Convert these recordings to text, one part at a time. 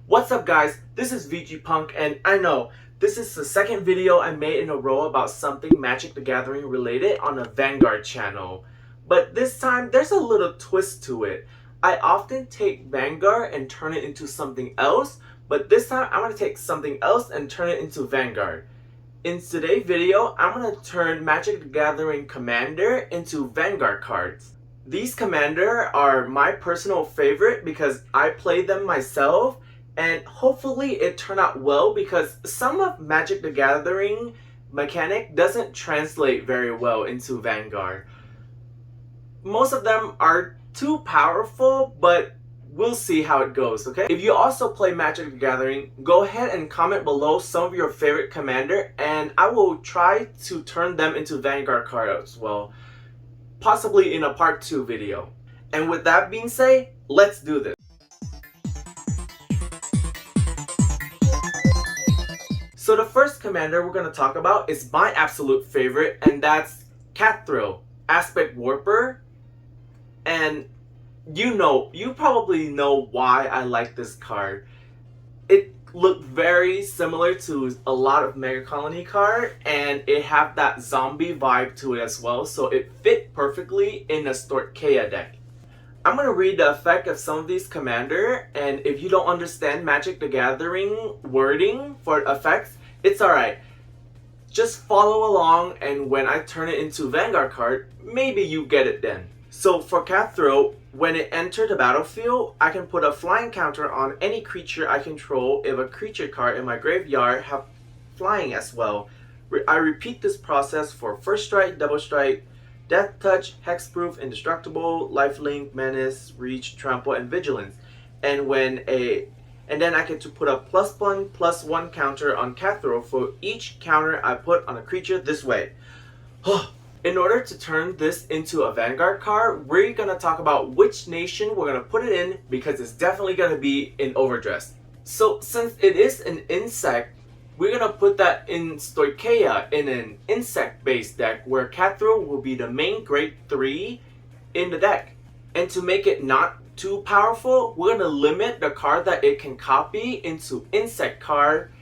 What's up guys, this is VG Punk, and I know this is the second video I made in a row about something Magic the Gathering related on the Vanguard channel. But this time there's a little twist to it. I often take Vanguard and turn it into something else, but this time I'm going to take something else and turn it into Vanguard. In today's video, I'm going to turn Magic the Gathering Commander into Vanguard cards. These Commander are my personal favorite because I played them myself, and hopefully it turned out well because some of Magic the Gathering mechanic doesn't translate very well into Vanguard. Most of them are too powerful, but we'll see how it goes, okay? If you also play Magic the Gathering, go ahead and comment below some of your favorite Commander, and I will try to turn them into Vanguard cards as well, possibly in a part 2 video. And with that being said, let's do this. So the first Commander we're going to talk about is my absolute favorite, and that's Cathero, Aspect Warper. And you probably know why I like this card. It looked very similar to a lot of Mega Colony card, and it have that zombie vibe to it as well, so it fit perfectly in a Stortkeya deck. I'm going to read the effect of some of these Commander, and if you don't understand Magic the Gathering wording for effects, it's alright. Just follow along, and when I turn it into Vanguard card, maybe you get it then. So for Cathero, when it enters the battlefield, I can put a flying counter on any creature I control if a creature card in my graveyard have flying as well. I repeat this process for First Strike, Double Strike, Death Touch, Hexproof, Indestructible, Lifelink, Menace, Reach, Trample, and Vigilance. And then I get to put a +1/+1 counter on Cathero for each counter I put on a creature this way. In order to turn this into a Vanguard card, we're going to talk about which nation we're going to put it in, because it's definitely going to be in overdress. So since it is an insect, we're going to put that in Stortkeya in an insect based deck where Cathero will be the main grade 3 in the deck. And to make it not too powerful, we're going to limit the card that it can copy into insect card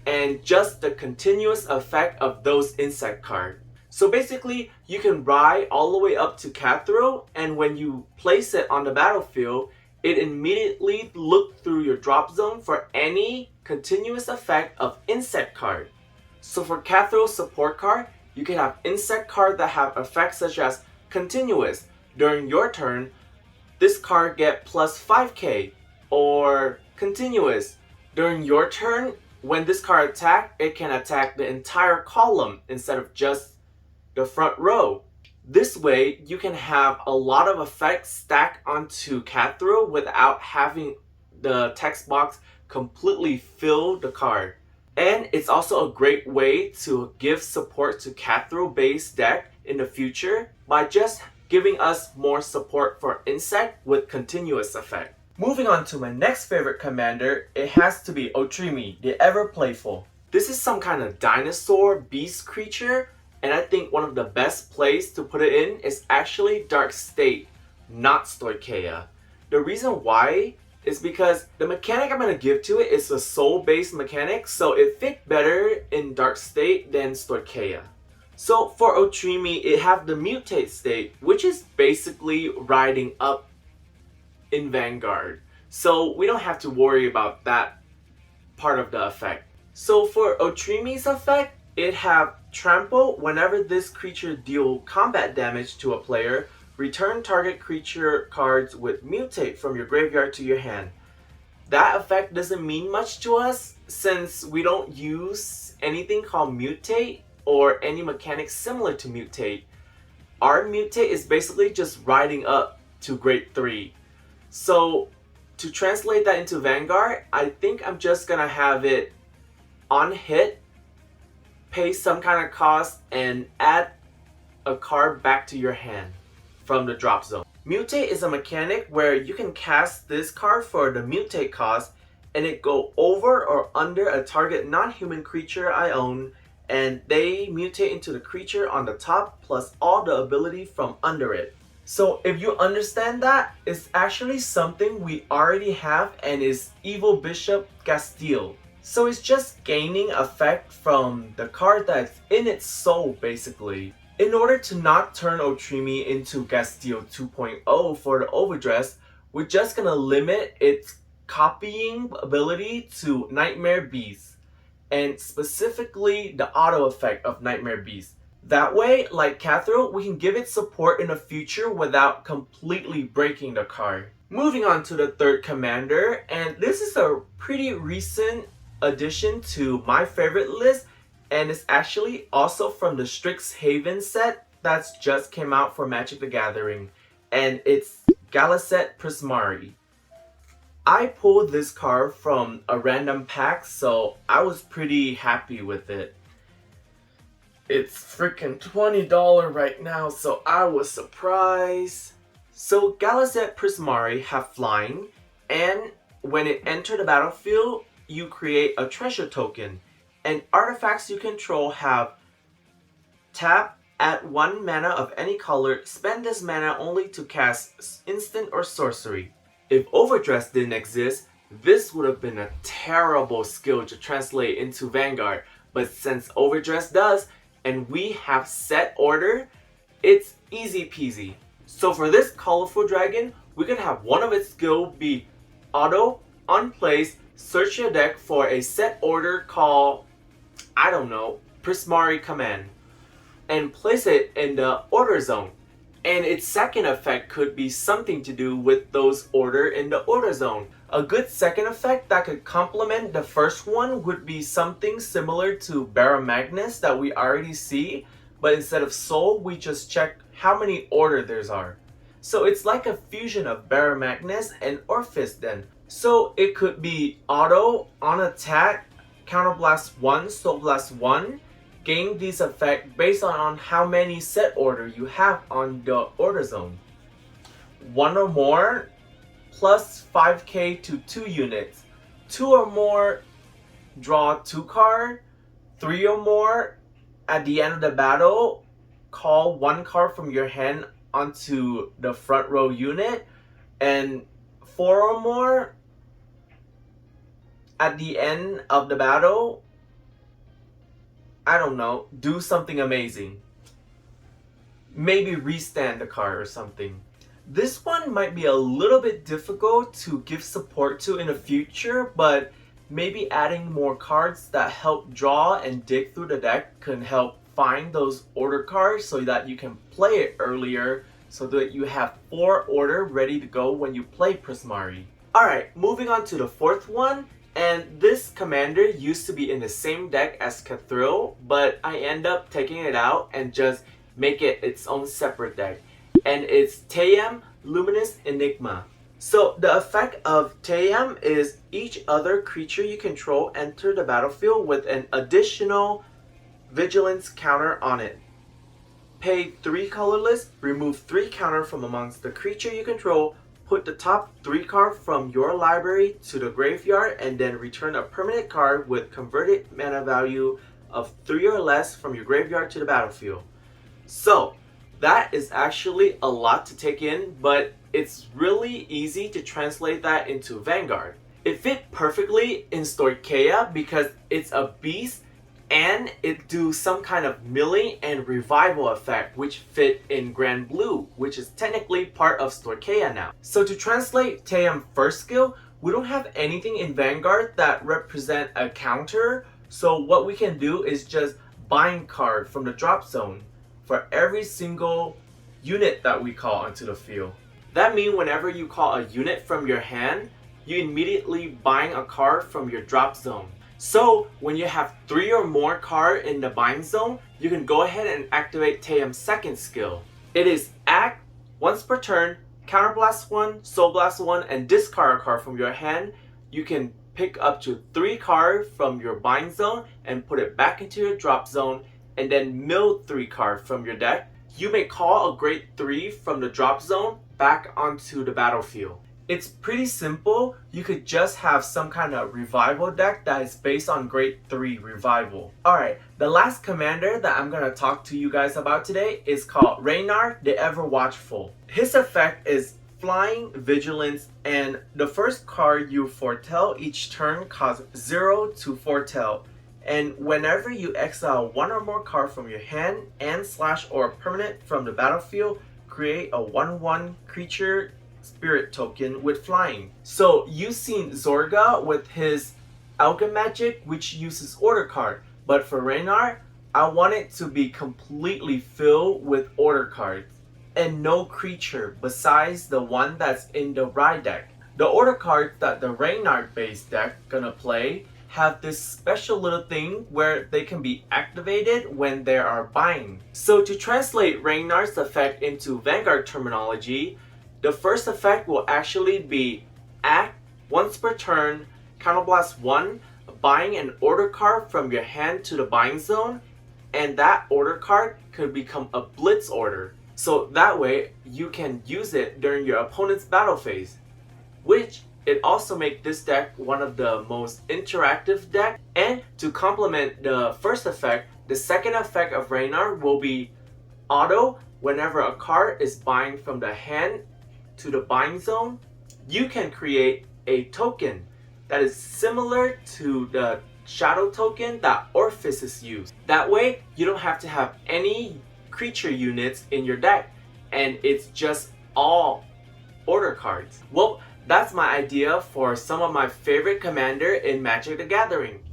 and just the continuous effect of those insect cards. So basically, you can ride all the way up to Cathero, and when you place it on the battlefield, it immediately looks through your drop zone for any continuous effect of insect card. So for Cathero support card, you can have insect card that have effects such as continuous. During your turn, this card get +5k, or continuous. During your turn, when this card attack, it can attack the entire column instead of just the front row. This way, you can have a lot of effects stacked onto Cathero without having the text box completely fill the card. And it's also a great way to give support to Cathero based deck in the future by just giving us more support for insect with continuous effect. Moving on to my next favorite Commander, it has to be Otrimi, the ever playful. This is some kind of dinosaur beast creature, and I think one of the best plays to put it in is actually Dark State, not Stortkeya. The reason why is because the mechanic I'm going to give to it is a soul based mechanic, so it fits better in Dark State than Stortkeya. So for Otrimi, it have the mutate state, which is basically riding up in Vanguard. So we don't have to worry about that part of the effect. So for Otrimi's effect, it have trample. Whenever this creature deal combat damage to a player, return target creature cards with mutate from your graveyard to your hand. That effect doesn't mean much to us since we don't use anything called mutate or any mechanics similar to mutate. Our mutate is basically just riding up to grade 3. So to translate that into Vanguard, I think I'm just gonna have it on hit, pay some kind of cost, and add a card back to your hand from the drop zone. Mutate is a mechanic where you can cast this card for the mutate cost, and it go over or under a target non-human creature I own, and they mutate into the creature on the top plus all the ability from under it. So if you understand that, it's actually something we already have and is Evil Bishop Castile. So it's just gaining effect from the card that's in its soul basically. In order to not turn Otrimi into Castile 2.0 for the overdress, we're just gonna limit its copying ability to Nightmare Beast, and specifically the auto effect of Nightmare Beast. That way, like Cathero, we can give it support in the future without completely breaking the card. Moving on to the third commander, and this is a pretty recent addition to my favorite list, and it's actually also from the Strixhaven set that's just came out for Magic the Gathering, and it's Gala Set Prismari. I pulled this card from a random pack, so I was pretty happy with it. It's freaking $20 right now, so I was surprised. So Gala Set Prismari have flying, and when it enters the battlefield, you create a treasure token. And artifacts you control have tap, add 1 mana of any color, spend this mana only to cast instant or sorcery. If overdress didn't exist, this would have been a terrible skill to translate into Vanguard, but since overdress does, and we have set order, it's easy peasy. So for this colorful dragon, we can have one of its skill be auto, on place, search your deck for a set order called, I don't know, Prismari command, and place it in the order zone. And its second effect could be something to do with those order in the order zone. A good second effect that could complement the first one would be something similar to Barra Magnus that we already see, but instead of soul, we just check how many order there are. So it's like a fusion of Barra Magnus and Orpheus then. So it could be auto, on attack, counterblast 1, soul blast 1, gain these effects based on how many set order you have on the order zone. 1 or more, plus 5k to 2 units. 2 or more, draw 2 card. 3 or more, at the end of the battle, call 1 card from your hand onto the front row unit. And 4 or more, at the end of the battle, I don't know, do something amazing. Maybe restand the card or something. This one might be a little bit difficult to give support to in the future, but maybe adding more cards that help draw and dig through the deck can help find those order cards so that you can play it earlier, so that you have 4 order ready to go when you play Prismari. Alright, moving on to the fourth one. And this commander used to be in the same deck as Cathero, but I end up taking it out and just make it its own separate deck. And it's Tayam Luminous Enigma. So the effect of Tayam is each other creature you control enter the battlefield with an additional vigilance counter on it. Pay 3 colorless, remove 3 counter from amongst the creature you control, put the top 3 cards from your library to the graveyard, and then return a permanent card with converted mana value of 3 or less from your graveyard to the battlefield. So that is actually a lot to take in, but it's really easy to translate that into Vanguard. It fit perfectly in Storkea because it's a beast and it do some kind of milling and revival effect, which fit in Grand Blue, which is technically part of Storkea now. So to translate Tayam first skill, we don't have anything in Vanguard that represent a counter, so what we can do is just bind card from the drop zone for every single unit that we call onto the field. That means whenever you call a unit from your hand, you immediately bind a card from your drop zone. So when you have 3 or more cards in the bind zone, you can go ahead and activate Tayam's second skill. It is act once per turn, counterblast 1, soul blast 1, and discard a card from your hand. You can pick up to 3 cards from your bind zone and put it back into your drop zone, and then mill 3 cards from your deck. You may call a grade 3 from the drop zone back onto the battlefield. It's pretty simple. You could just have some kind of revival deck that is based on grade 3 revival. Alright, the last commander that I'm gonna talk to you guys about today is called Raynard the Ever Watchful. His effect is Flying, Vigilance, and the first card you foretell each turn costs 0 to foretell. And whenever you exile one or more card from your hand and / or permanent from the battlefield, create a 1/1 creature spirit token with flying. So you've seen Zorga with his Alchemy Magic, which uses order card. But for Raynard, I want it to be completely filled with order cards and no creature besides the one that's in the Rye deck. The order cards that the Raynard base deck gonna play have this special little thing where they can be activated when they are buying. So to translate Raynard's effect into Vanguard terminology, the first effect will actually be act once per turn, counterblast 1, buying an order card from your hand to the buying zone, and that order card could become a blitz order. So that way you can use it during your opponent's battle phase, which it also makes this deck one of the most interactive decks. And to complement the first effect, the second effect of Raynard will be auto. Whenever a card is buying from the hand to the buying zone, you can create a token that is similar to the shadow token that Orpheus used. That way, you don't have to have any creature units in your deck, and it's just all order cards. Well, that's my idea for some of my favorite commander in Magic the Gathering.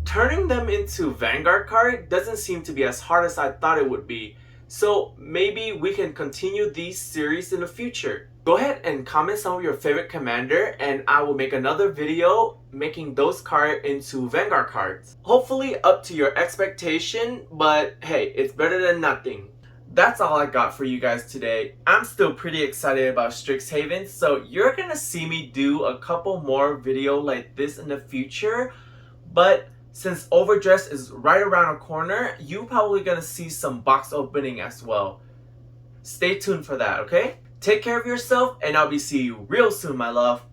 Turning them into Vanguard card doesn't seem to be as hard as I thought it would be, so maybe we can continue these series in the future. Go ahead and comment some of your favorite commander, and I will make another video making those cards into Vanguard cards. Hopefully up to your expectation, but hey, it's better than nothing. That's all I got for you guys today. I'm still pretty excited about Strixhaven, so you're gonna see me do a couple more videos like this in the future. But since overdress is right around the corner, you probably gonna see some box opening as well. Stay tuned for that, okay? Take care of yourself, and I'll be seeing you real soon, my love.